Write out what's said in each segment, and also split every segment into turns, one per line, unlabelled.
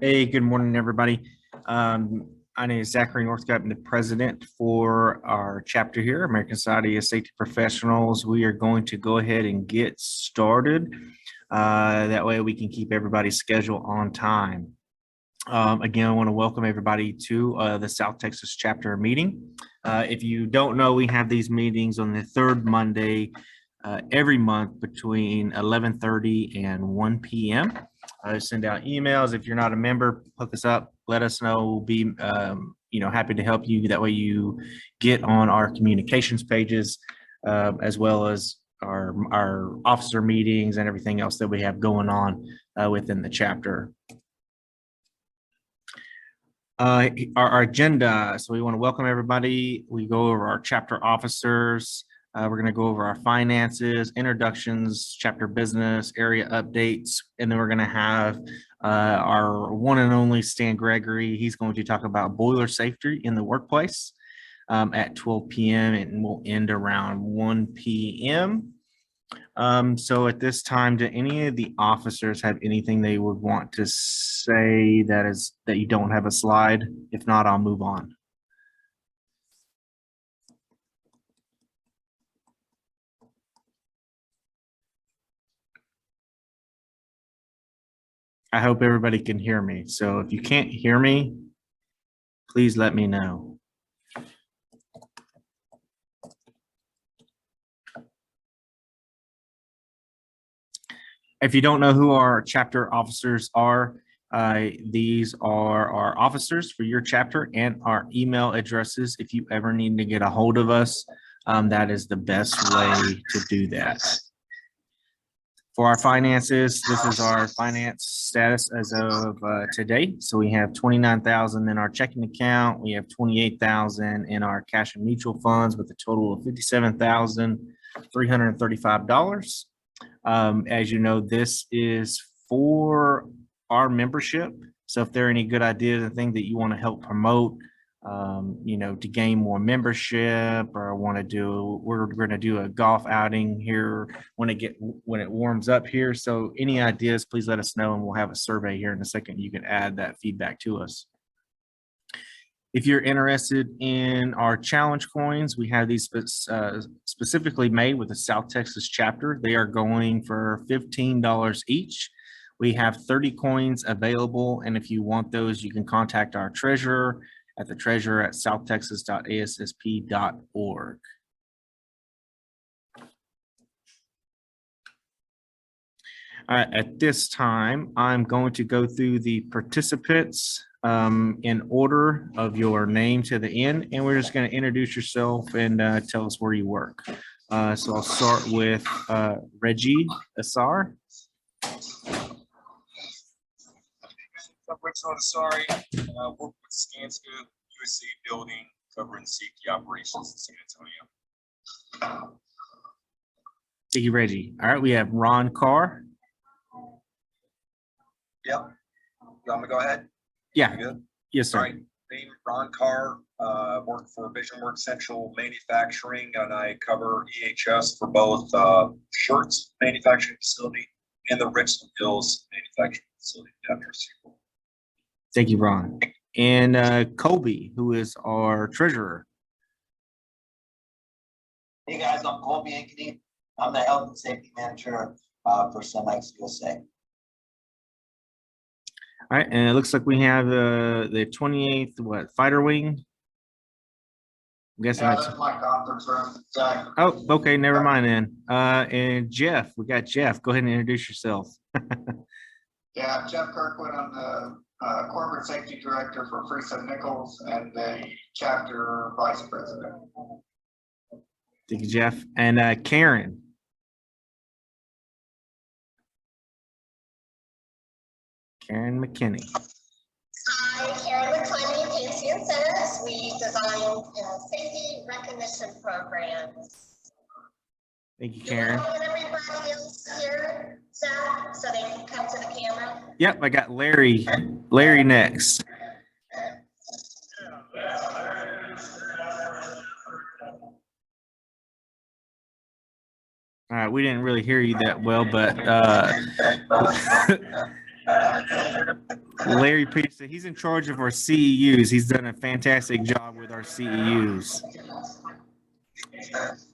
Hey, good morning, everybody. My name is Zachary Northcutt. I'm the president for our chapter here, American Society of Safety Professionals. We are going to go ahead and get started. That way we can keep everybody's schedule on time. Again, I want to welcome everybody to the South Texas chapter meeting. If you don't know, we have these meetings on the third Monday every month between 11:30 and 1 p.m. Send out emails. If you're not a member, hook us up, let us know. We'll be happy to help you. That way you get on our communications pages as well as our officer meetings and everything else that we have going on within the chapter. Our agenda. So we want to welcome everybody. We go over our chapter officers. We're going to go over our finances, introductions, chapter business, area updates, and then we're going to have our one and only Stan Gregory. He's going to talk about boiler safety in the workplace at 12 p.m. and we'll end around 1 p.m. So at this time, do any of the officers have anything they would want to say that you don't have a slide? If not, I'll move on. I hope everybody can hear me. So if you can't hear me, please let me know. If you don't know who our chapter officers are, these are our officers for your chapter and our email addresses. If you ever need to get a hold of us, that is the best way to do that. For our finances, this is our finance status as of today. So we have $29,000 in our checking account. We have $28,000 in our cash and mutual funds with a total of $57,335. As you know, this is for our membership. So if there are any good ideas and things that you want to help promote, to gain more membership, or we're going to do a golf outing here when it warms up here. So any ideas, please let us know, and we'll have a survey here in a second. You can add that feedback to us. If you're interested in our challenge coins, we have these specifically made with the South Texas chapter. They are going for $15 each. We have 30 coins available, and if you want those, you can contact our treasurer at southtexas.assp.org. All right, at this time, I'm going to go through the participants in order of your name to the end, and we're just going to introduce yourself and tell us where you work. So I'll start with Reggie Asar.
I'm Rich Asari. Work with Scanscoop, USC building, covering safety operations in San Antonio.
Thank you, Reggie. All right, we have Ron Carr.
Yep. You want me to go ahead?
Yeah.
You good?
Yes, sir.
All right. Name Ron Carr. Work for Vision Works Central Manufacturing, and I cover EHS for both shirts manufacturing facility and the Richland Hills manufacturing facility down near Sequel.
Thank you, Ron. And Colby, who is our treasurer.
Hey guys, I'm Colby Ankeny. I'm the health and safety manager for Cemex USA.
All right, and it looks like we have the 28th, fighter wing? I'm guessing
that's my conference room. Exactly.
Oh, okay, never mind then. And Jeff, we got Jeff. Go ahead and introduce yourself.
Yeah, Jeff Kirkwood. I'm the corporate safety director for Freeson Nichols and the chapter vice president.
Thank you, Jeff. And Karen. Karen McKinney.
Hi, Karen McKinney, PNC Incentives. We design safety recognition programs.
Thank you, Karen.
Everybody else here, so they can come to the camera.
Yep, I got Larry. Larry next. All right, we didn't really hear you that well, but Larry Peterson, he's in charge of our CEUs. He's done a fantastic job with our CEUs.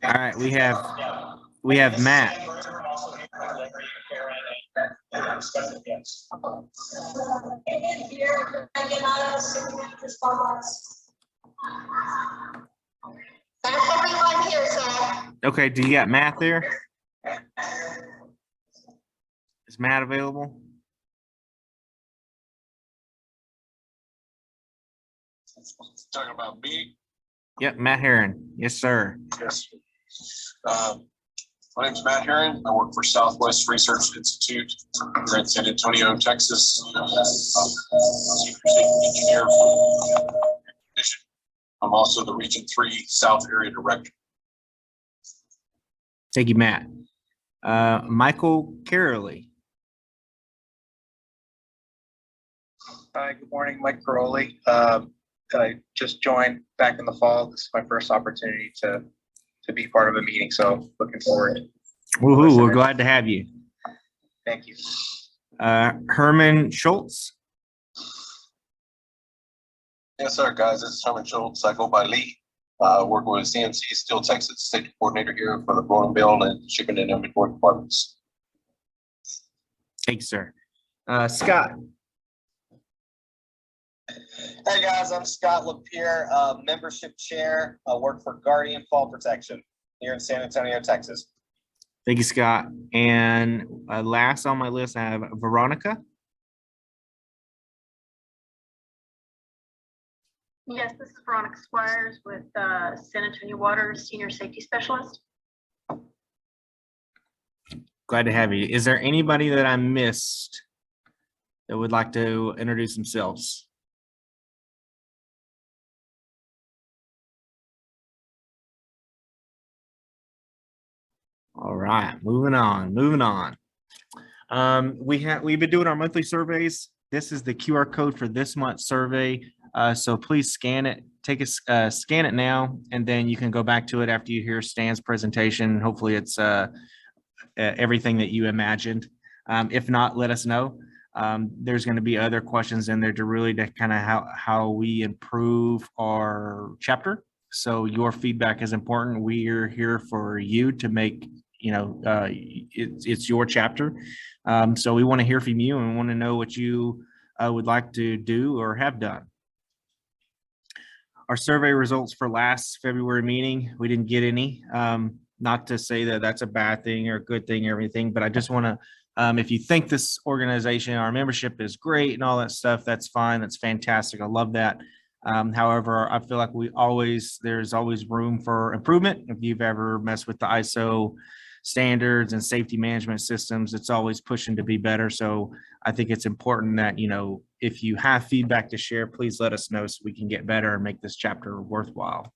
All right, we have Matt.
That's everyone here, sir.
Okay, do you got Matt there? Is Matt available?
Talking about me?
Yep, Matt Herron. Yes, sir.
Yes. My name's Matt Herron. I work for Southwest Research Institute here in San Antonio, Texas. Senior safety engineer for the mission. I'm also the Region 3 South Area Director.
Thank you, Matt. Michael Caroley.
Hi, good morning, Mike Caroli. I just joined back in the fall. This is my first opportunity to be part of a meeting, so looking forward.
Woohoo, we're glad to have you.
Thank you.
Herman Schultz.
Yes, sir, guys. This is Herman Schultz. I go by Lee. Working with CMC Steel Texas, safety coordinator here for the Growing Bill and Shipping and Inventory departments.
Thanks, sir. Scott.
Hey guys, I'm Scott Lapierre, membership chair. I work for Guardian Fall Protection here in San Antonio, Texas.
Thank you, Scott. And last on my list, I have Veronica.
Yes, this is Veronica Squires with San Antonio Water Senior Safety Specialist.
Glad to have you. Is there anybody that I missed that would like to introduce themselves? All right, moving on. We've been doing our monthly surveys. This is the QR code for this month's survey. So please scan it, scan it now, and then you can go back to it after you hear Stan's presentation. Hopefully it's everything that you imagined. If not, let us know. There's going to be other questions in there to kind of how we improve our chapter. So your feedback is important. We are here for you to make, it's your chapter. So we want to hear from you and we want to know what you would like to do or have done. Our survey results for last February meeting, we didn't get any. Not to say that that's a bad thing or a good thing or everything, but I just want to, if you think this organization, our membership is great and all that stuff, that's fine. That's fantastic. I love that. However, I feel like there's always room for improvement. If you've ever messed with the ISO standards and safety management systems, it's always pushing to be better. So I think it's important that, if you have feedback to share, please let us know so we can get better and make this chapter worthwhile.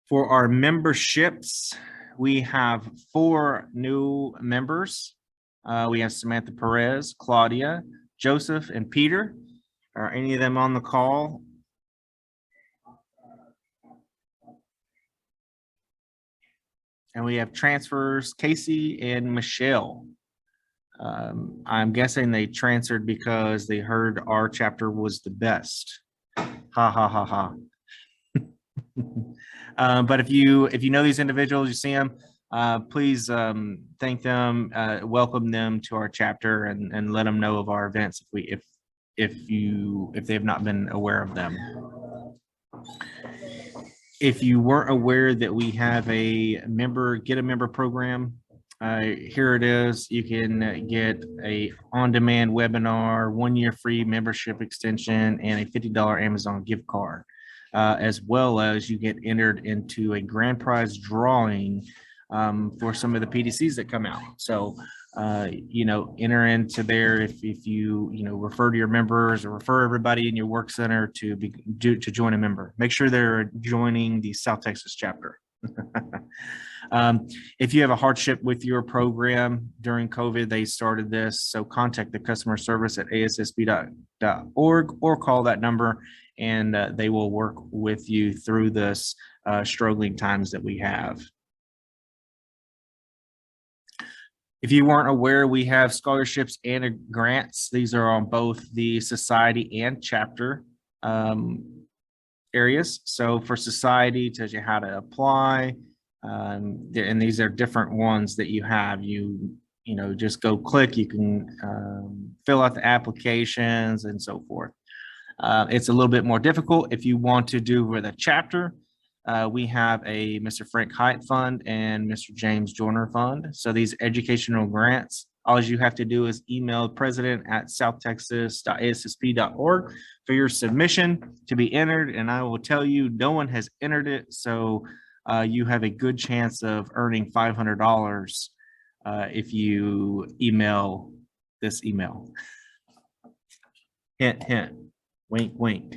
For our memberships, we have 4 new members. We have Samantha Perez, Claudia, Joseph, and Peter. Are any of them on the call? And we have transfers, Casey and Michelle. I'm guessing they transferred because they heard our chapter was the best. Ha ha ha ha. But if you know these individuals, you see them, please thank them, welcome them to our chapter, and let them know of our events if they have not been aware of them. If you weren't aware that we have get a member program, here it is. You can get a on-demand webinar, 1-year free membership extension, and a $50 Amazon gift card. As well as you get entered into a grand prize drawing for some of the PDCs that come out. So, enter into there if you refer to your members or refer everybody in your work center to join a member. Make sure they're joining the South Texas chapter. If you have a hardship with your program during COVID, they started this. So contact the customer service at ASSB.org or call that number, and they will work with you through this struggling times that we have. If you weren't aware, we have scholarships and grants. These are on both the society and chapter areas. So for society, it tells you how to apply. And these are different ones that you have. You know, just go click, you can fill out the applications and so forth. It's a little bit more difficult if you want to do with a chapter. We have a Mr. Frank Height Fund and Mr. James Joyner Fund. So these educational grants, all you have to do is email president@southtexas.assp.org for your submission to be entered. And I will tell you, no one has entered it. So you have a good chance of earning $500 if you email this email. Hint, hint, wink, wink.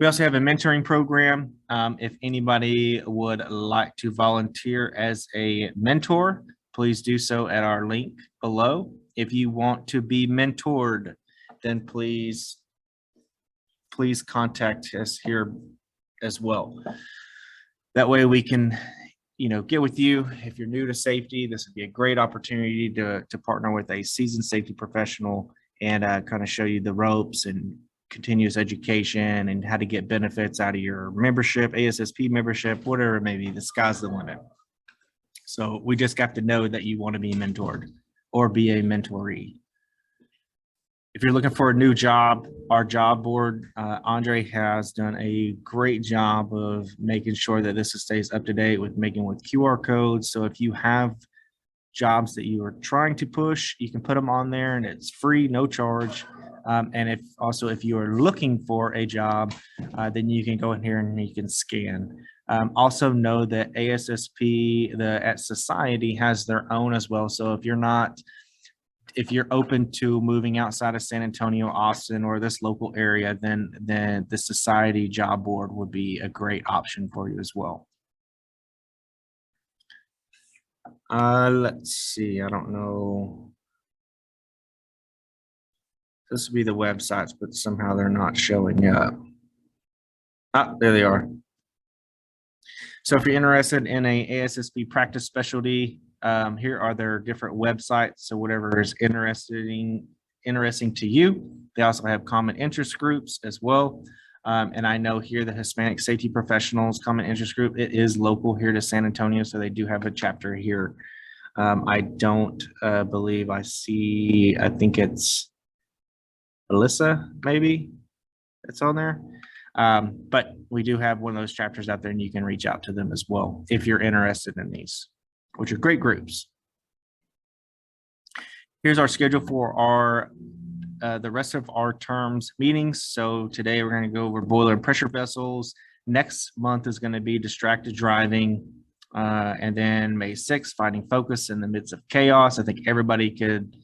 We also have a mentoring program. If anybody would like to volunteer as a mentor, please do so at our link below. If you want to be mentored, then please contact us here as well. That way we can, you know, get with you. If you're new to safety, this would be a great opportunity to partner with a seasoned safety professional and kind of show you the ropes and continuous education and how to get benefits out of your membership, ASSP membership, whatever it may be. The sky's the limit. So we just got to know that you want to be mentored or be a mentoree. If you're looking for a new job, our job board, Andre has done a great job of making sure that this stays up to date with making with QR codes. So if you have jobs that you are trying to push, you can put them on there and it's free, no charge. And if you are looking for a job, then you can go in here and you can scan. Also know that ASSP, at Society has their own as well. So if you're open to moving outside of San Antonio, Austin, or this local area, then the Society job board would be a great option for you as well. Let's see, I don't know. This would be the websites, but somehow they're not showing up. Ah, there they are. So if you're interested in a ASSP practice specialty, here are their different websites. So whatever is interesting to you. They also have common interest groups as well. And I know here the Hispanic Safety Professionals Common Interest Group, it is local here to San Antonio. So they do have a chapter here. I don't believe I see, I think it's Alyssa, maybe it's on there. But we do have one of those chapters out there and you can reach out to them as well if you're interested in these, which are great groups. Here's our schedule for our the rest of our terms meetings. So today we're going to go over boiler and pressure vessels. Next month is going to be distracted driving. And then May 6th, finding focus in the midst of chaos. I think everybody could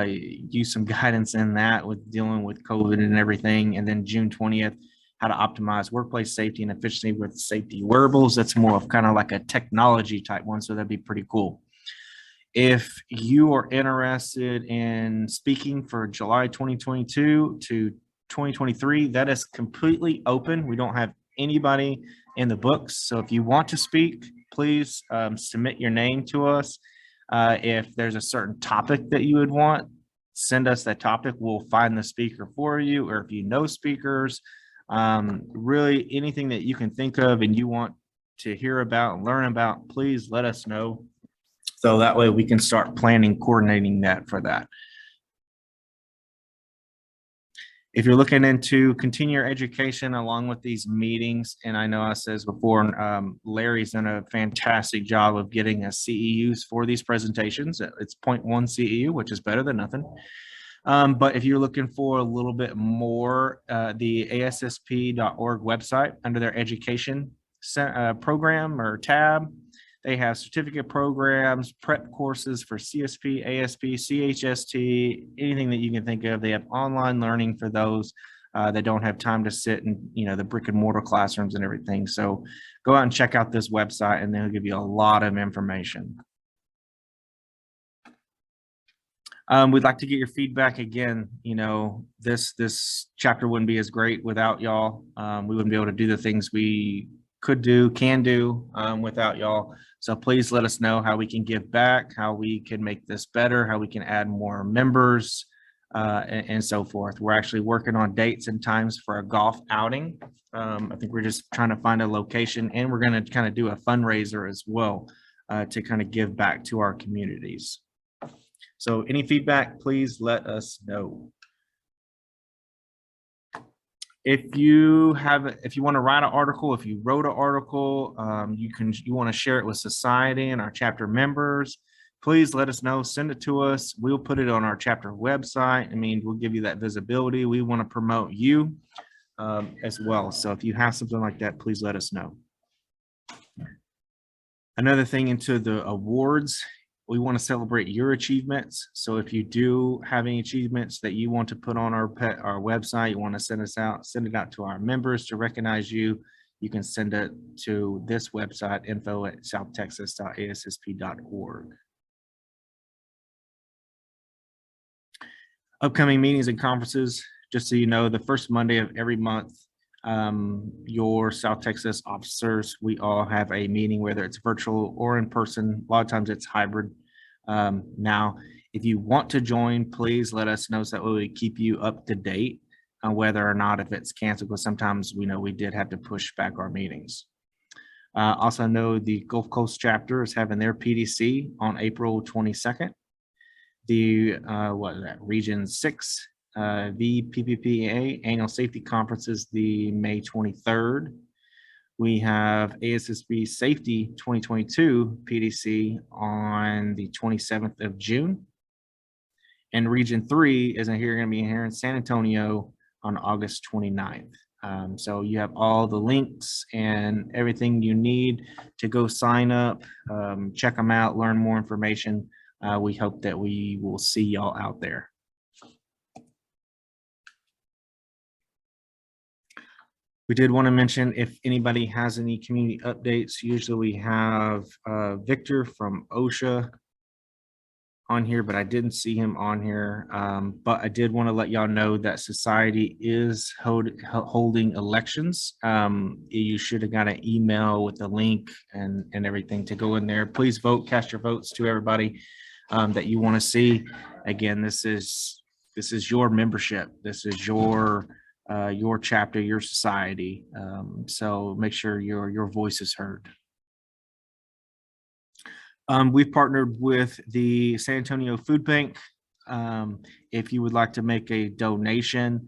use some guidance in that with dealing with COVID and everything. And then June 20th, how to optimize workplace safety and efficiency with safety wearables. That's more of kind of like a technology type one. So that'd be pretty cool. If you are interested in speaking for July 2022 to 2023, that is completely open. We don't have anybody in the books. So if you want to speak, please submit your name to us. If there's a certain topic that you would want, send us that topic. We'll find the speaker for you. Or if you know speakers, really anything that you can think of and you want to hear about and learn about, please let us know. So that way we can start planning, coordinating that for that. If you're looking into continue your education along with these meetings, and I know I said before, Larry's done a fantastic job of getting us CEUs for these presentations. It's 0.1 CEU, which is better than nothing. But if you're looking for a little bit more, the ASSP.org website under their education program or tab, they have certificate programs, prep courses for CSP, ASP, CHST, anything that you can think of. They have online learning for those that don't have time to sit in, the brick and mortar classrooms and everything. So go out and check out this website and they'll give you a lot of information. We'd like to get your feedback again. This chapter wouldn't be as great without y'all. We wouldn't be able to do the things we could do, can do without y'all. So please let us know how we can give back, how we can make this better, how we can add more members, and so forth. We're actually working on dates and times for a golf outing. I think we're just trying to find a location, and we're going to kind of do a fundraiser as well to kind of give back to our communities. So any feedback, please let us know. If you want to write an article, if you wrote an article, you want to share it with society and our chapter members, please let us know, send it to us. We'll put it on our chapter website. I mean, we'll give you that visibility. We want to promote you as well. So if you have something like that, please let us know. Another thing into the awards, we want to celebrate your achievements. So if you do have any achievements that you want to put on our website, you want to send it out to our members to recognize you, you can send it to this website, info@southtexas.assp.org. Upcoming meetings and conferences, just so you know, the first Monday of every month, your South Texas officers, we all have a meeting, whether it's virtual or in person. A lot of times it's hybrid. Now, if you want to join, please let us know so that we keep you up to date on whether or not if it's canceled, because sometimes we know we did have to push back our meetings. Also know the Gulf Coast chapter is having their PDC on April 22nd. The Region 6 VPPPA Annual Safety Conference is the May 23rd. We have ASSB Safety 2022 PDC on the 27th of June. And Region 3 is going to be here in San Antonio on August 29th. So you have all the links and everything you need to go sign up, check them out, learn more information. We hope that we will see y'all out there. We did want to mention if anybody has any community updates, usually we have Victor from OSHA on here, but I didn't see him on here. But I did want to let y'all know that society is holding elections. You should have got an email with the link and everything to go in there. Please vote, cast your votes to everybody that you want to see. Again, this is your membership. This is your chapter, your society. So make sure your voice is heard. We've partnered with the San Antonio Food Bank. If you would like to make a donation,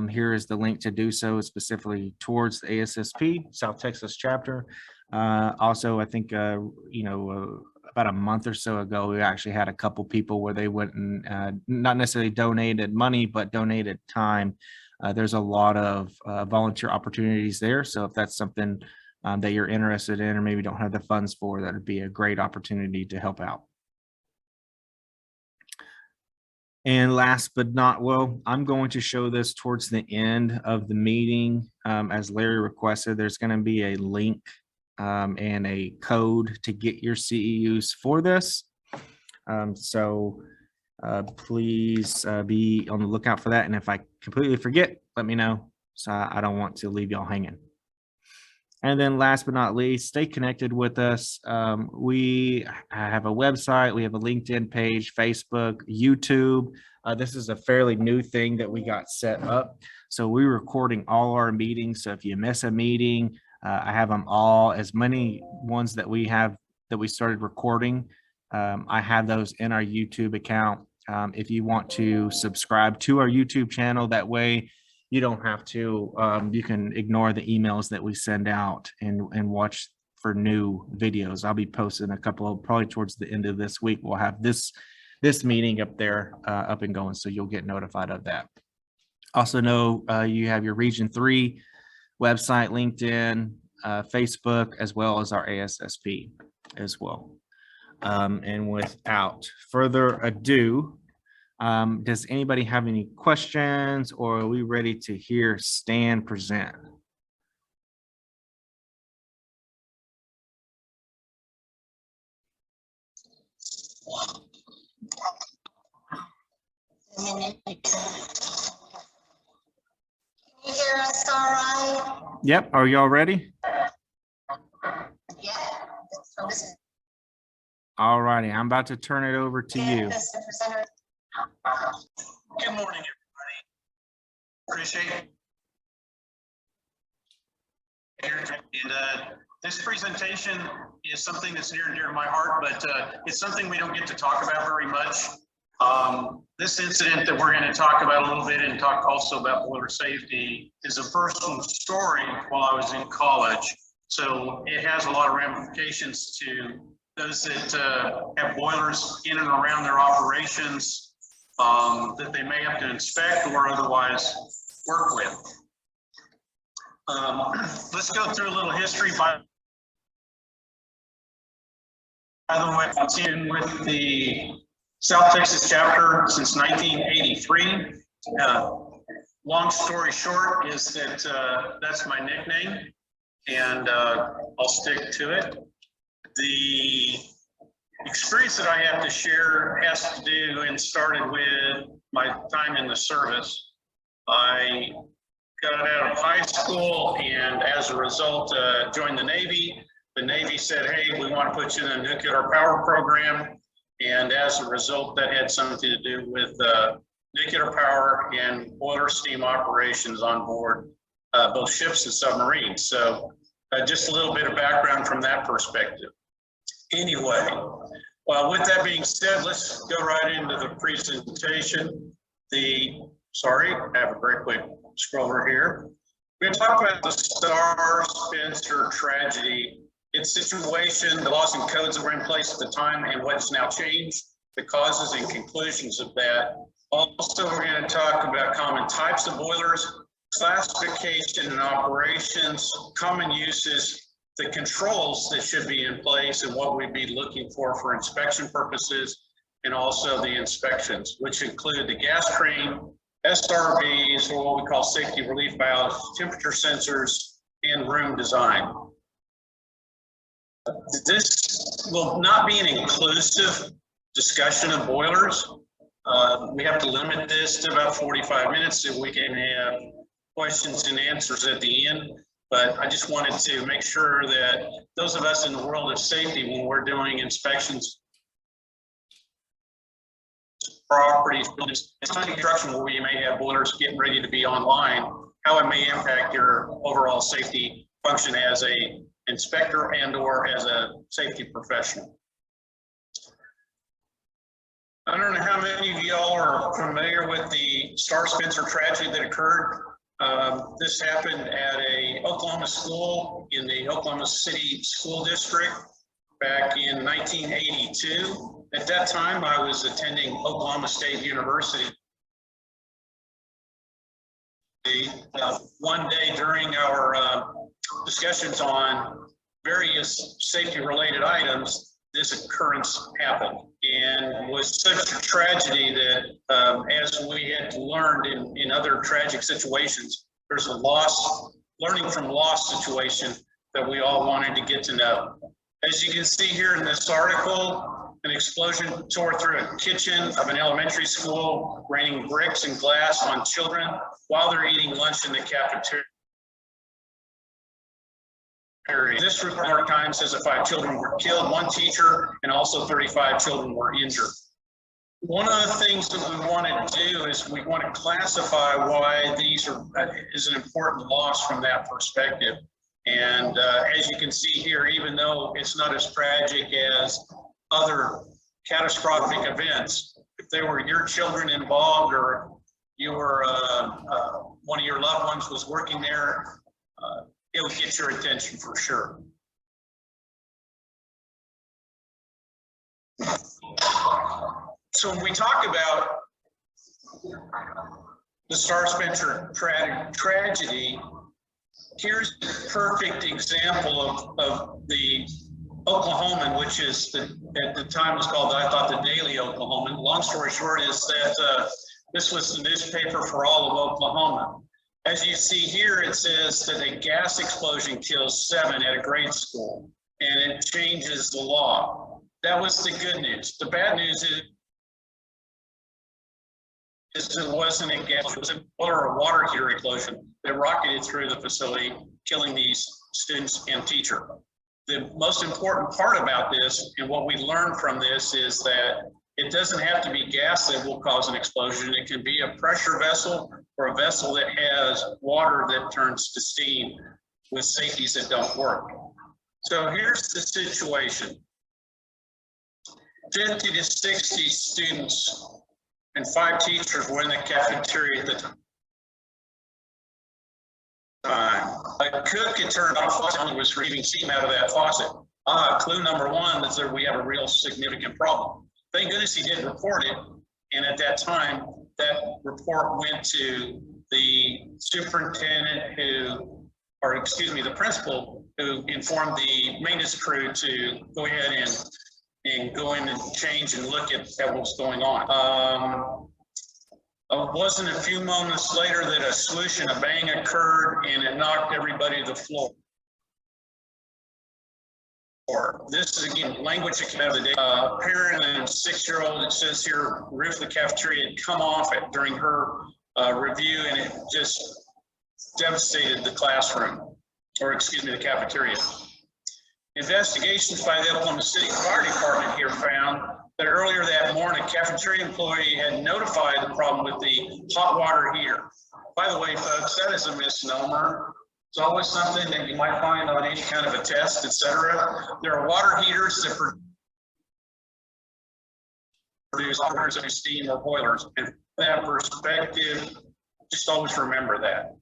here is the link to do so, specifically towards the ASSP South Texas chapter. Also, I think about a month or so ago, we actually had a couple people where they went and not necessarily donated money, but donated time. There's a lot of volunteer opportunities there. So if that's something that you're interested in or maybe don't have the funds for, that would be a great opportunity to help out. And last but not, well, I'm going to show this towards the end of the meeting. As Larry requested, there's going to be a link and a code to get your CEUs for this. So please be on the lookout for that. And if I completely forget, let me know. So I don't want to leave y'all hanging. And then last but not least, stay connected with us. We have a website, we have a LinkedIn page, Facebook, YouTube. This is a fairly new thing that we got set up. So we're recording all our meetings. So if you miss a meeting, I have them all, as many ones that we have that we started recording. I have those in our YouTube account. If you want to subscribe to our YouTube channel, that way you don't have to, you can ignore the emails that we send out and watch for new videos. I'll be posting a couple, probably towards the end of this week. We'll have this meeting up there, up and going. So you'll get notified of that. Also know you have your Region 3 website, LinkedIn, Facebook, as well as our ASSP as well. And without further ado, does anybody have any questions, or are we ready to hear Stan present?
Can you hear us all right?
Yep. Are y'all ready? All righty, I'm about to turn it over to you.
Mr. Presenter.
Good morning, everybody. Appreciate it. And this presentation is something that's near and dear to my heart, but it's something we don't get to talk about very much. This incident that we're going to talk about a little bit and talk also about boiler safety is a personal story while I was in college. So it has a lot of ramifications to those that have boilers in and around their operations that they may have to inspect or otherwise work with. Let's go through a little history. By the way, I've been with the South Texas chapter since 1983. Long story short is that that's my nickname, and I'll stick to it. The experience that I have to share has to do and started with my time in the service. I got out of high school and as a result joined the Navy. The Navy said, hey, we want to put you in a nuclear power program. And as a result, that had something to do with nuclear power and boiler steam operations on board both ships and submarines. So just a little bit of background from that perspective. Anyway, well, with that being said, let's go right into the presentation. Sorry, I have a very quick scroller here. We're going to talk about the Star Spencer tragedy, its situation, the laws and codes that were in place at the time and what's now changed, the causes and conclusions of that. Also, we're going to talk about common types of boilers, classification and operations, common uses, the controls that should be in place and what we'd be looking for inspection purposes, and also the inspections, which include the gas train, SRVs, or what we call safety relief valves, temperature sensors, and room design. This will not be an inclusive discussion of boilers. We have to limit this to about 45 minutes so we can have questions and answers at the end. But I just wanted to make sure that those of us in the world of safety, when we're doing inspections, properties, buildings, construction where we may have boilers getting ready to be online, how it may impact your overall safety function as a inspector and or as a safety professional. I don't know how many of y'all are familiar with the Star Spencer tragedy that occurred. This happened at a Oklahoma school in the Oklahoma City School District back in 1982. At that time, I was attending Oklahoma State University. One day during our discussions on various safety related items, this occurrence happened, and was such a tragedy that as we had learned in other tragic situations, there's a learning from loss situation that we all wanted to get to know. As you can see here in this article, an explosion tore through a kitchen of an elementary school, raining bricks and glass on children while they're eating lunch in the cafeteria. This report time says that 5 children were killed, 1 teacher, and also 35 children were injured. One of the things that we want to do is we want to classify why these is an important loss from that perspective. And as you can see here, even though it's not as tragic as other catastrophic events, if they were your children involved or you were one of your loved ones was working there, it'll get your attention for sure. So when we talk about the Star Spencer tragedy, here's a perfect example of the Oklahoman, which is at the time was called, I thought, the Daily Oklahoman. Long story short is that this was the newspaper for all of Oklahoma. As you see here, it says that a gas explosion kills 7 at a grade school, and it changes the law. That was the good news. The bad news is it wasn't a gas, it was a boiler or water heater explosion that rocketed through the facility, killing these students and teacher. the most important part about this and what we learned from this is that it doesn't have to be gas that will cause an explosion. It can be a pressure vessel or a vessel that has water that turns to steam with safeties that don't work. So here's the situation. 50 to 60 students and 5 teachers were in the cafeteria at the time. A cook had turned off the faucet and was receiving steam out of that faucet. Clue number 1 is that we have a real significant problem. Thank goodness he did report it. And at that time, that report went to the superintendent the principal who informed the maintenance crew to go ahead and go in and change and look at what was going on. It wasn't a few moments later that a swoosh and a bang occurred and it knocked everybody to the floor. This is again language that came out of the day. Parent and 6-year-old, it says here, roof of the cafeteria had come off during her review, and it just devastated the classroom, or excuse me, the cafeteria. Investigations by the Oklahoma City Fire Department here found that earlier that morning, a cafeteria employee had notified the problem with the hot water heater. By the way, folks, that is a misnomer. It's always something that you might find on any kind of a test, etc. There are water heaters that produce all kinds of steam or boilers. And from that perspective, just always remember that.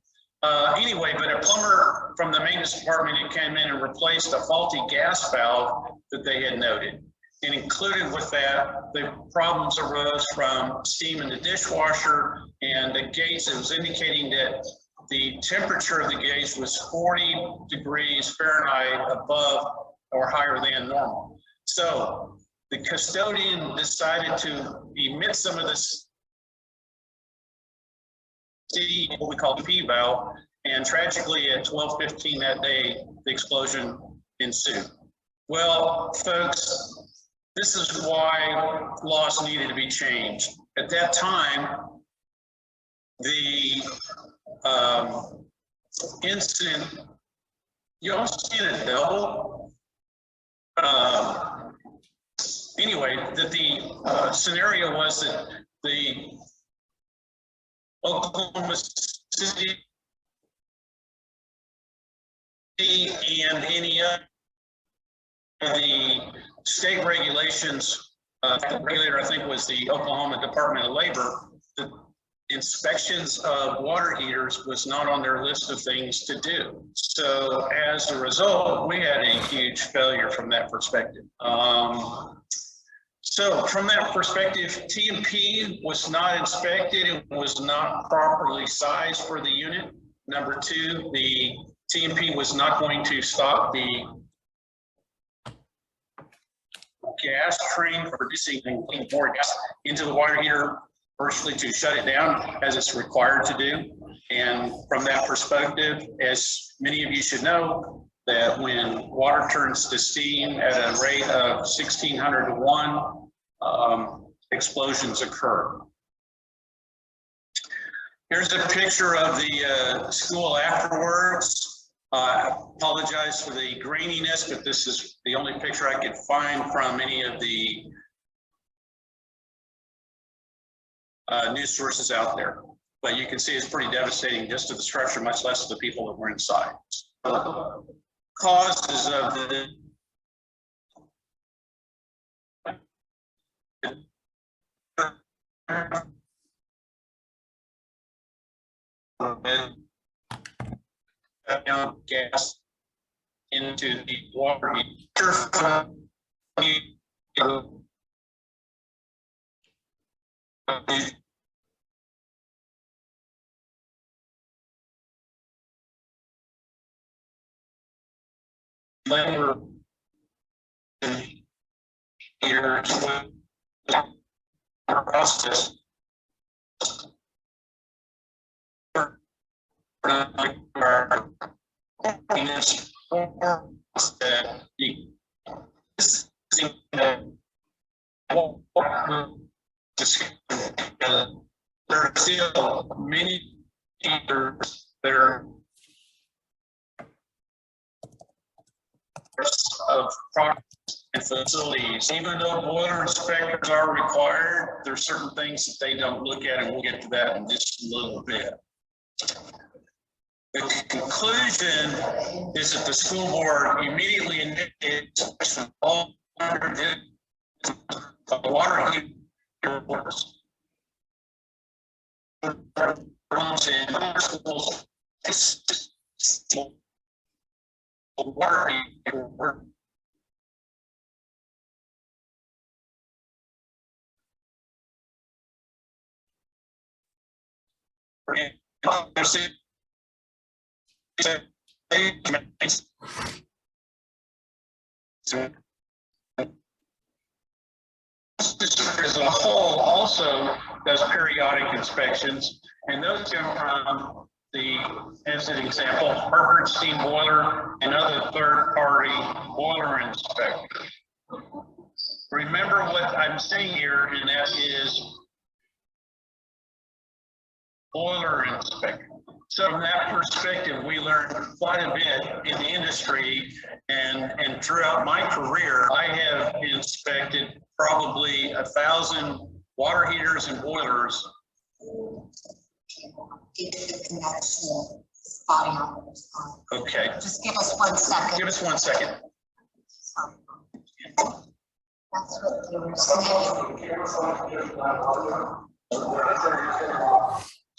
Anyway, but a plumber from the maintenance department had came in and replaced a faulty gas valve that they had noted. And included with that, the problems arose from steam in the dishwasher and the gauge. It was indicating that the temperature of the gauge was 40 degrees Fahrenheit above or higher than normal. So the custodian decided to emit some of this steam, what we call the P valve, and tragically at 12:15 that day, the explosion ensued. Well, folks, this is why laws needed to be changed. At that time, the incident, you almost seen a double. Anyway, that the scenario was that the Oklahoma City and any other the state regulations, the regulator I think was the Oklahoma Department of Labor, the inspections of water heaters was not on their list of things to do. So as a result, we had a huge failure from that perspective. So from that perspective, T&P was not inspected. It was not properly sized for the unit. Number 2, the T&P was not going to stop the gas train from producing more gas into the water heater, virtually to shut it down as it's required to do. And from that perspective, as many of you should know, that when water turns to steam at a rate of 1600 to 1, explosions occur. Here's a picture of the school afterwards. I apologize for the graininess, but this is the only picture I could find from any of the news sources out there. But you can see it's pretty devastating just to the structure, much less to the people that were inside. Causes of the gas into the water heater. Later heaters with process. There are still many heaters that are of products and facilities. Even though boiler inspectors are required, there are certain things that they don't look at, and we'll get to that in just a little bit. The conclusion is that the school board immediately initiated all water heaters in schools. Water heater. As a whole also does periodic inspections, and those come from the, as an example, Harvard steam boiler and other third-party boiler inspectors. Remember what I'm saying here, and that is boiler inspector. So from that perspective, we learned quite a bit in the industry, and throughout my career, I have inspected probably 1,000 water heaters and boilers. Okay.
Just give us 1 second.
Give us 1 second.
That's what they were saying.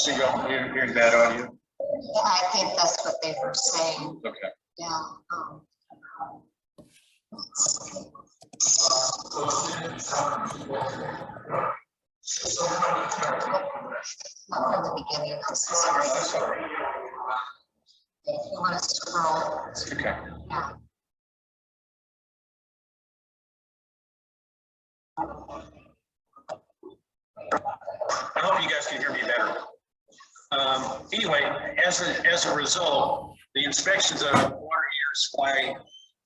So you're hearing bad audio?
Yeah, I think that's what they were saying.
Okay.
Yeah. Not from the beginning, I'm so sorry. If you want to scroll.
Okay.
Yeah.
I hope you guys can hear me better. Anyway, as a result, the inspections of water heaters by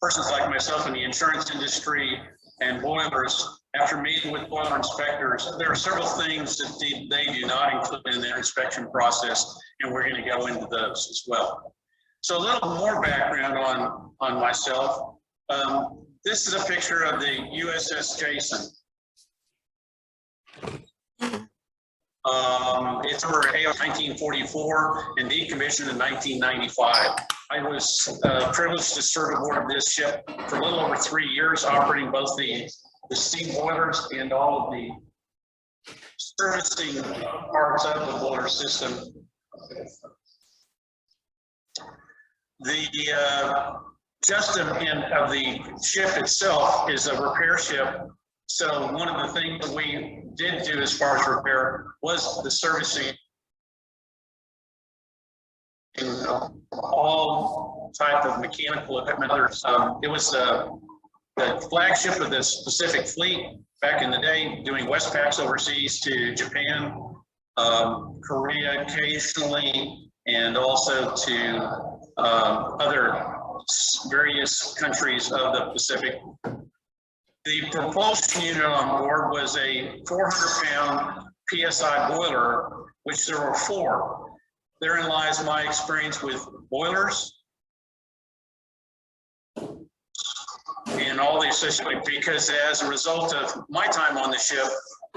persons like myself in the insurance industry and boilers, after meeting with boiler inspectors, there are several things that they do not include in their inspection process, and we're going to go into those as well. So a little more background on myself. This is a picture of the USS Jason. It's over 1944 and decommissioned in 1995. I was privileged to serve aboard this ship for a little over 3 years, operating both the steam boilers and all of the servicing parts of the boiler system. The Justin of the ship itself is a repair ship. So one of the things that we did do as far as repair was the servicing in all type of mechanical equipment. It was the flagship of the Pacific Fleet back in the day, doing Westpacks overseas to Japan, Korea occasionally, and also to other various countries of the Pacific. The propulsion unit on board was a 400-pound PSI boiler, which there were 4. Therein lies my experience with boilers and all the associated, because as a result of my time on the ship,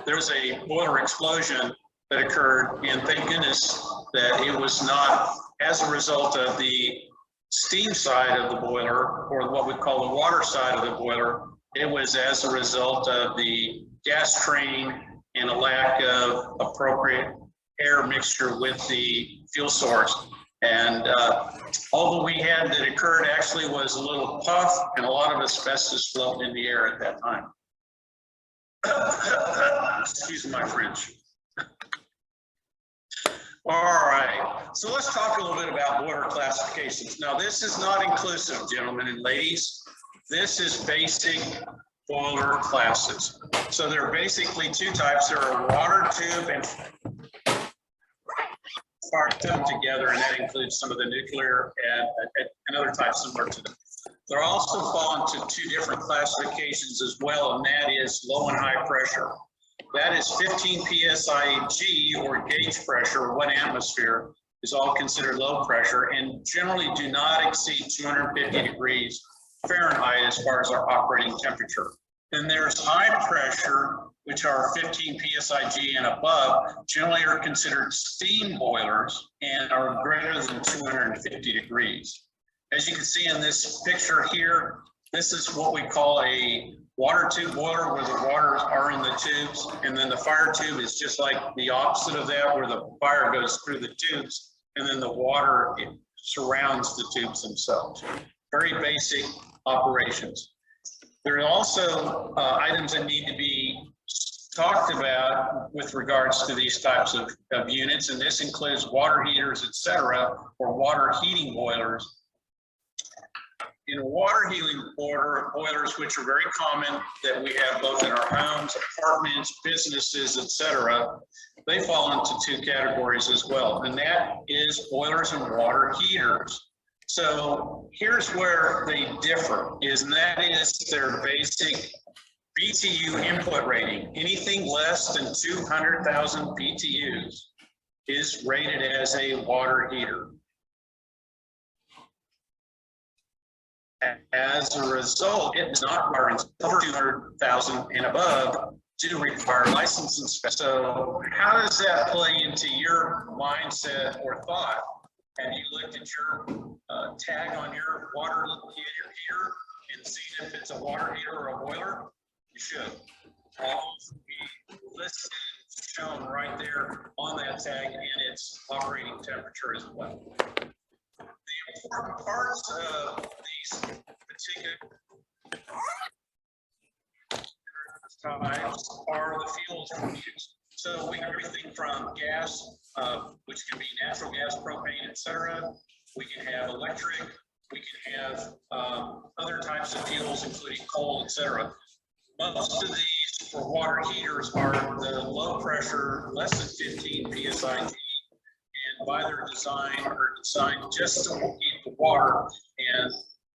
there was a boiler explosion that occurred, and thank goodness that it was not as a result of the steam side of the boiler, or what we call the water side of the boiler. It was as a result of the gas train and a lack of appropriate air mixture with the fuel source. And all that we had that occurred actually was a little puff and a lot of asbestos floating in the air at that time. Excuse my French. All right, so let's talk a little bit about boiler classifications. Now, this is not inclusive, gentlemen and ladies. This is basic boiler classes. So there are basically 2 types. There are water tube and fire tube together, and that includes some of the nuclear and other types similar to them. They also fall into 2 different classifications as well, and that is low and high pressure. That is 15 psi G, or gauge pressure, 1 atmosphere, is all considered low pressure and generally do not exceed 250 degrees Fahrenheit as far as our operating temperature. Then there's high pressure, which are 15 PSIG and above, generally are considered steam boilers and are greater than 250 degrees. As you can see in this picture here, this is what we call a water tube boiler, where the waters are in the tubes, and then the fire tube is just like the opposite of that, where the fire goes through the tubes, and then the water surrounds the tubes themselves. Very basic operations. There are also items that need to be talked about with regards to these types of units, and this includes water heaters, etc., or water heating boilers. In water heating boilers, which are very common that we have both in our homes, apartments, businesses, etc., they fall into two categories as well, and that is boilers and water heaters. So here's where they differ, and that is their basic BTU input rating. Anything less than 200,000 BTUs is rated as a water heater. As a result, it does not require over 200,000 and above to require license inspection. So how does that play into your mindset or thought? Have you looked at your tag on your water heater and seen if it's a water heater or a boiler? You should. All be listed, shown right there on that tag, and its operating temperature as well. The important parts of these particular types are the fuels we use. So we have everything from gas, which can be natural gas, propane, etc. We can have electric. We can have other types of fuels, including coal, etc. Most of these for water heaters are the low pressure, less than 15 PSIG, and by their design are designed just to heat the water, and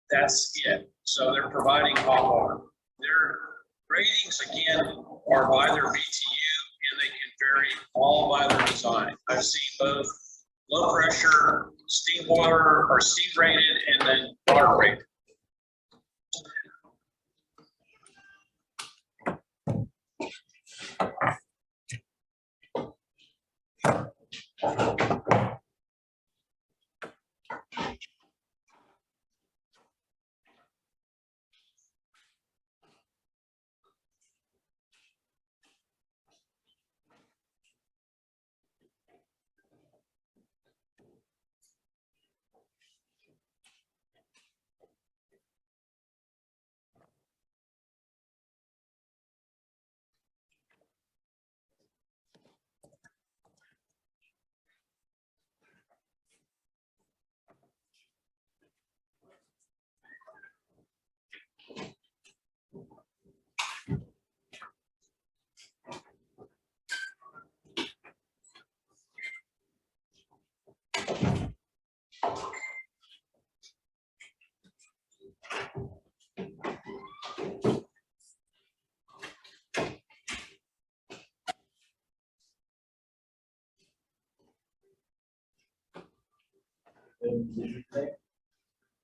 that's it. So they're providing hot water. Their ratings, again, are by their BTU, and they can vary all by their design. I've seen both low pressure steam boiler or steam rated and then water rated.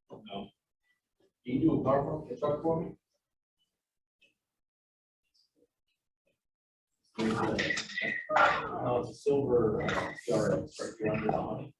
No. Can you do a car for me, a truck for me? No, it's a silver CRX, right here under the honey.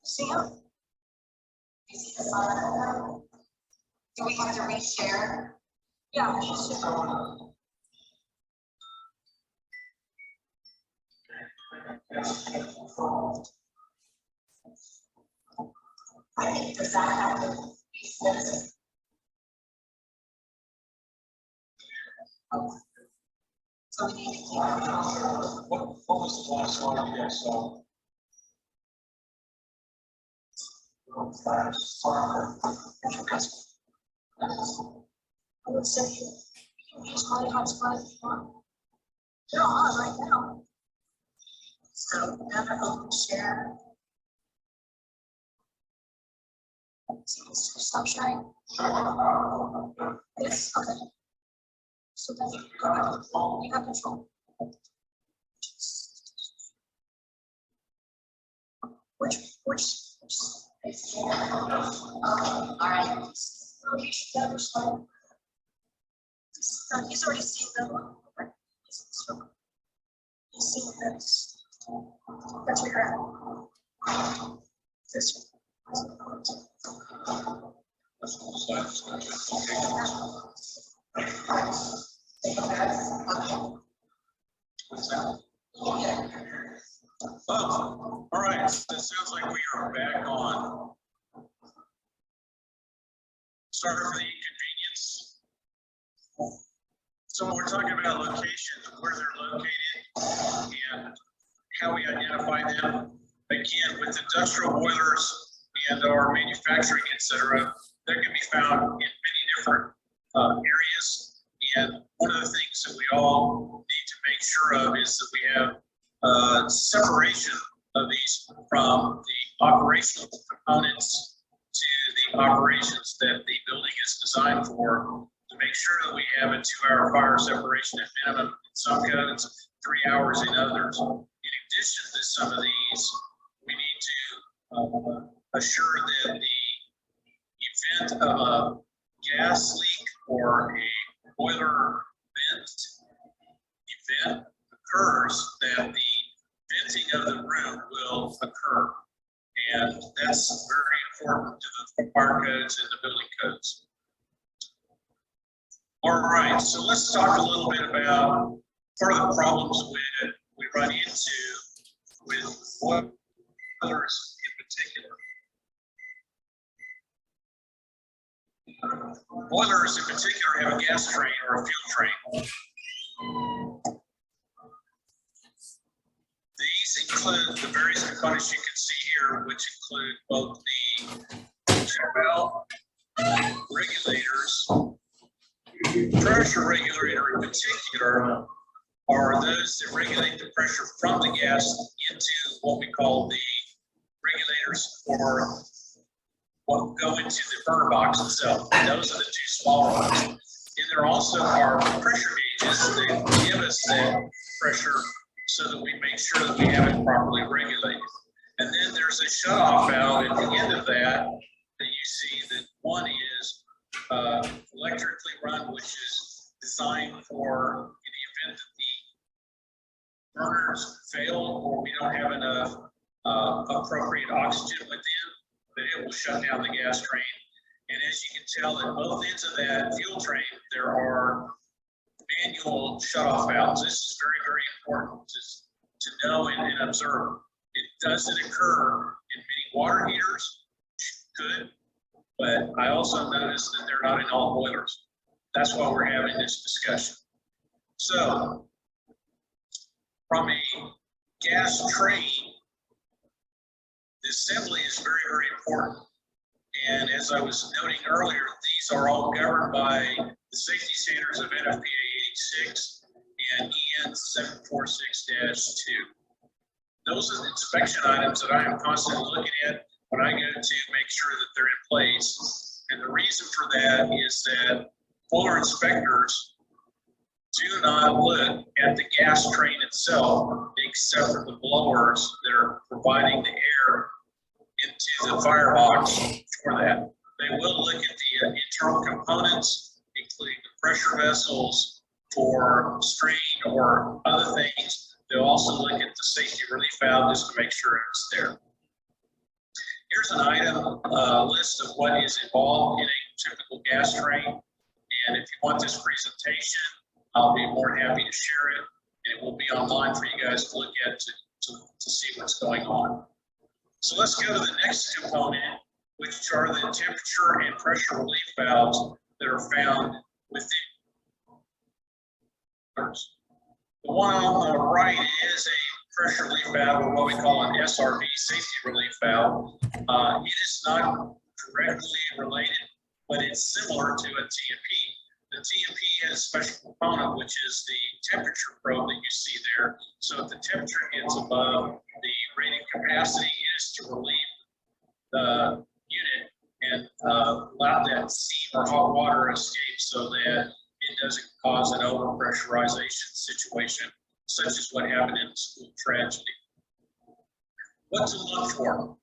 See him? You see the sign? Do we have to reshare? Yeah. I think does that have to be said? So we need to keep.
What was the last one you guys saw?
I would say you can use my hotspot if you want. They're on right now. So now I open share. Stop sharing. Yes, okay. So then you have control. Which all right. He's already seen them. He's seen this. That's where you're at. This
Oh, all right, so it sounds like we are back on. Sorry for the inconvenience. So we're talking about locations, where they're located and how we identify them. Again, with industrial boilers and our manufacturing, et cetera, that can be found in many different areas. And one of the things that we all need to make sure of is that we have separation of these from the operational components to the operations that the building is designed for, to make sure that we have a 2-hour fire separation at minimum in some codes, 3 hours in others. In addition to some of these, we need to assure that the event of a gas leak or a boiler event occurs, that the venting of the room will occur. And that's very important to the fire codes and the building codes. All right, so let's talk a little bit about part of the problems we run into with boilers in particular. Boilers in particular have a gas train or a fuel train. These include the various components you can see here, which include both the valve regulators. Pressure regulator in particular are those that regulate the pressure from the gas into what we call the regulators for what go into the burner box itself. Those are the two smaller ones. And there also are pressure gauges that give us that pressure so that we make sure that we have it properly regulated. And then there's a shutoff valve at the end of that you see that one is electrically run, which is designed for in the event that the burners fail or we don't have enough appropriate oxygen within, that it will shut down the gas train. And as you can tell, at both ends of that fuel train, there are manual shutoff valves. This is very, very important to know and observe. It doesn't occur in many water heaters, good, but I also noticed that they're not in all boilers. That's why we're having this discussion. So, from a gas train, the assembly is very, very important. And as I was noting earlier, these are all governed by the safety standards of NFPA 86 and EN 746-2. Those are the inspection items that I am constantly looking at when I go to make sure that they're in place. And the reason for that is that boiler inspectors do not look at the gas train itself, except for the blowers that are providing the air into the firebox for that. They will look at the internal components, including the pressure vessels, for strain or other things. They'll also look at the safety relief valve just to make sure it's there. Here's an item list of what is involved in a typical gas train. And if you want this presentation, I'll be more than happy to share it. And it will be online for you guys to look at to see what's going on. So let's go to the next component, which are the temperature and pressure relief valves that are found within. The one on the right is a pressure relief valve, or what we call an SRV, safety relief valve. It is not directly related, but it's similar to a TMP. The TMP has a special component, which is the temperature probe that you see there. So if the temperature gets above the rated capacity, it is to relieve the unit and allow that steam or hot water escape so that it doesn't cause an overpressurization situation, such as what happened in the school tragedy. What to look for?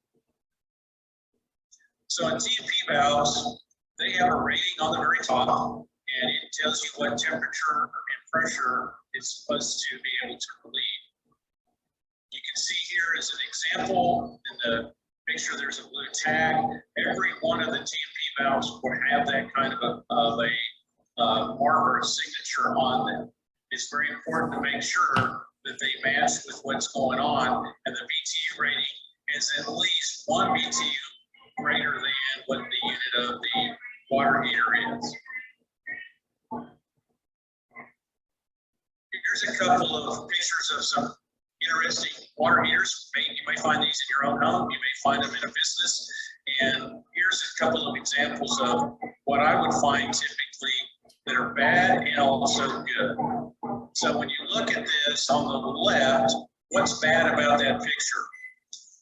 So in TMP valves, they have a rating on the very top, and it tells you what temperature and pressure it's supposed to be able to relieve. You can see here as an example, in the picture there's a blue tag. Every one of the TMP valves would have that kind of a marker, a signature on them. It's very important to make sure that they match with what's going on, and the BTU rating is at least 1 BTU greater than what the unit of the water heater is. Here's a couple of pictures of some interesting water heaters. You may find these in your own home. You may find them in a business. And here's a couple of examples of what I would find typically that are bad and also good. So when you look at this on the left, what's bad about that picture?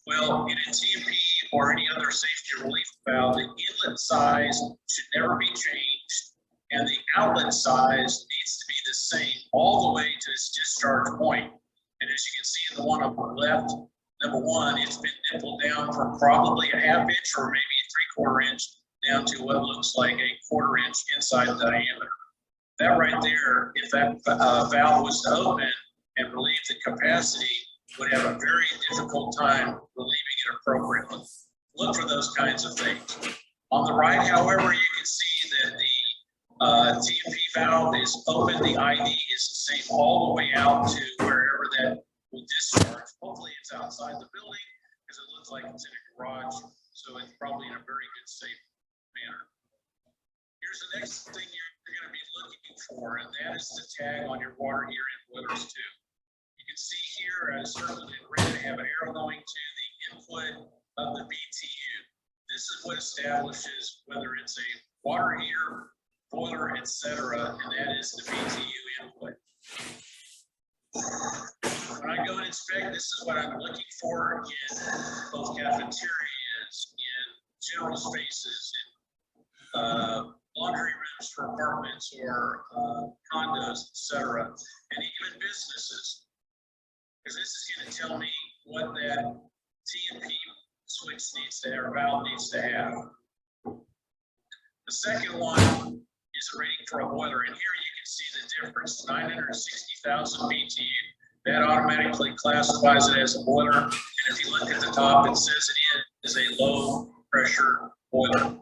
Well, in a TMP or any other safety relief valve, the inlet size should never be changed, and the outlet size needs to be the same all the way to its discharge point. And as you can see in the one on the left, number one, it's been nippled down from probably a ½ inch or maybe a 3/4 inch down to what looks like a 1/4 inch inside diameter. That right there, if that valve was to open and relieve the capacity, would have a very difficult time relieving it appropriately. Look for those kinds of things. On the right, however, you can see that the TMP valve is open. The ID is the same all the way out to wherever that will discharge. Hopefully it's outside the building because it looks like it's in a garage. So it's probably in a very good, safe manner. Here's the next thing you're going to be looking for, and that is the tag on your water heater and boilers too. You can see here, I circled in red, I have an arrow going to the input of the BTU. This is what establishes whether it's a water heater, boiler, etc., and that is the BTU input. When I go and inspect, this is what I'm looking for in both cafeterias, in general spaces, in laundry rooms for apartments or condos, etc., and even businesses, because this is going to tell me what that TMP switch needs to have, or valve needs to have. The second one is a rating for a boiler, and here you can see the difference, 960,000 BTU. That automatically classifies it as a boiler, and if you look at the top, it says it is a low pressure boiler.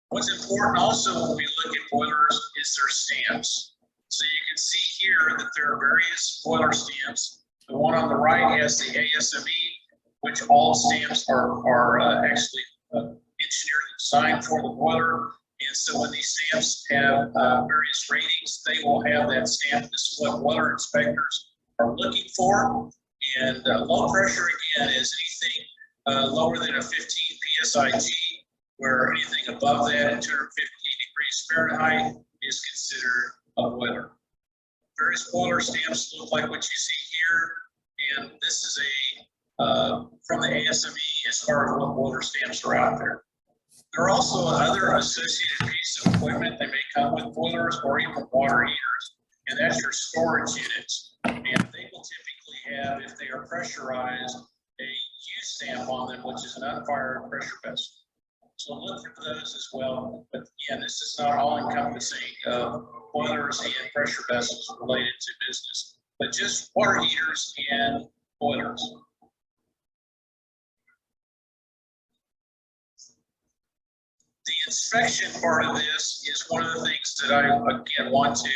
What's important also when we look at boilers is their stamps. So you can see here that there are various boiler stamps. The one on the right has the ASME, which all stamps are actually engineered and designed for the boiler. And so when these stamps have various ratings, they will have that stamp. This is what boiler inspectors are looking for. And low pressure, again, is anything lower than a 15 PSIG, where anything above that at 250 degrees Fahrenheit is considered a boiler. Various boiler stamps look like what you see here, and this is from the ASME as far as what boiler stamps are out there. There are also other associated pieces of equipment that may come with boilers or even water heaters, and that's your storage units. And they will typically have, if they are pressurized, a U stamp on them, which is an unfired pressure vessel. So look for those as well. But again, this is not all encompassing boilers and pressure vessels related to business, but just water heaters and boilers. The inspection part of this is one of the things that I, again, want to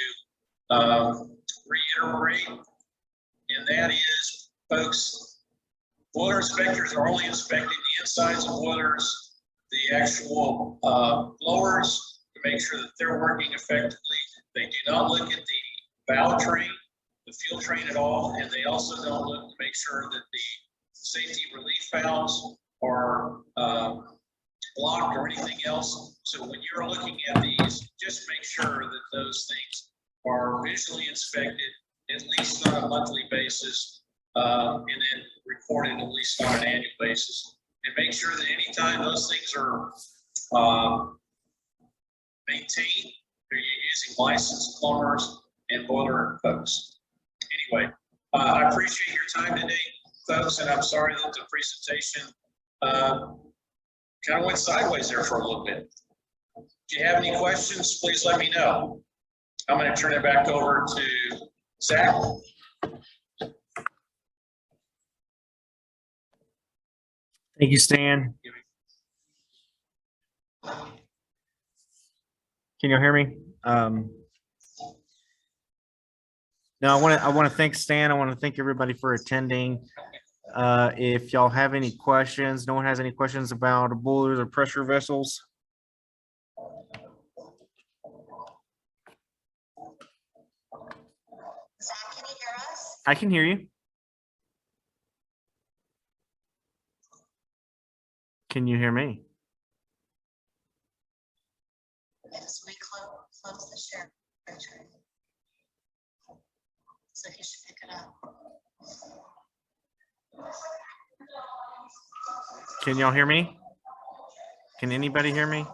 reiterate, and that is, folks, boiler inspectors are only inspecting the insides of boilers, the actual blowers, to make sure that they're working effectively. They do not look at the valve train, the fuel train at all, and they also don't look to make sure that the safety relief valves are blocked or anything else. So when you're looking at these, just make sure that those things are visually inspected, at least on a monthly basis, and then reported at least on an annual basis. And make sure that anytime those things are maintained, they're using licensed plumbers and boiler folks. Anyway, I appreciate your time today, folks, and I'm sorry that the presentation kind of went sideways there for a little bit. If you have any questions, please let me know. I'm going to turn it back over to Zach.
Thank you, Stan. Can you hear me? No, I want to thank Stan. I want to thank everybody for attending. If y'all have any questions, no one has any questions about boilers or pressure vessels?
Zach, can you hear us?
I can hear you. Can you hear me?
Yes, we close the share. So he should pick it up.
Can y'all hear me? Can anybody hear me?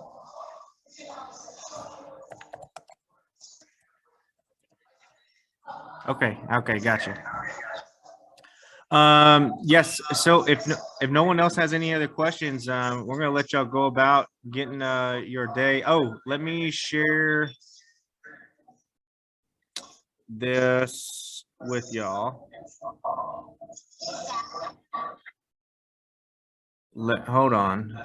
Okay, gotcha. Yes, so if no one else has any other questions, we're gonna let y'all go about getting your day. Oh, let me share this with y'all. Hold on.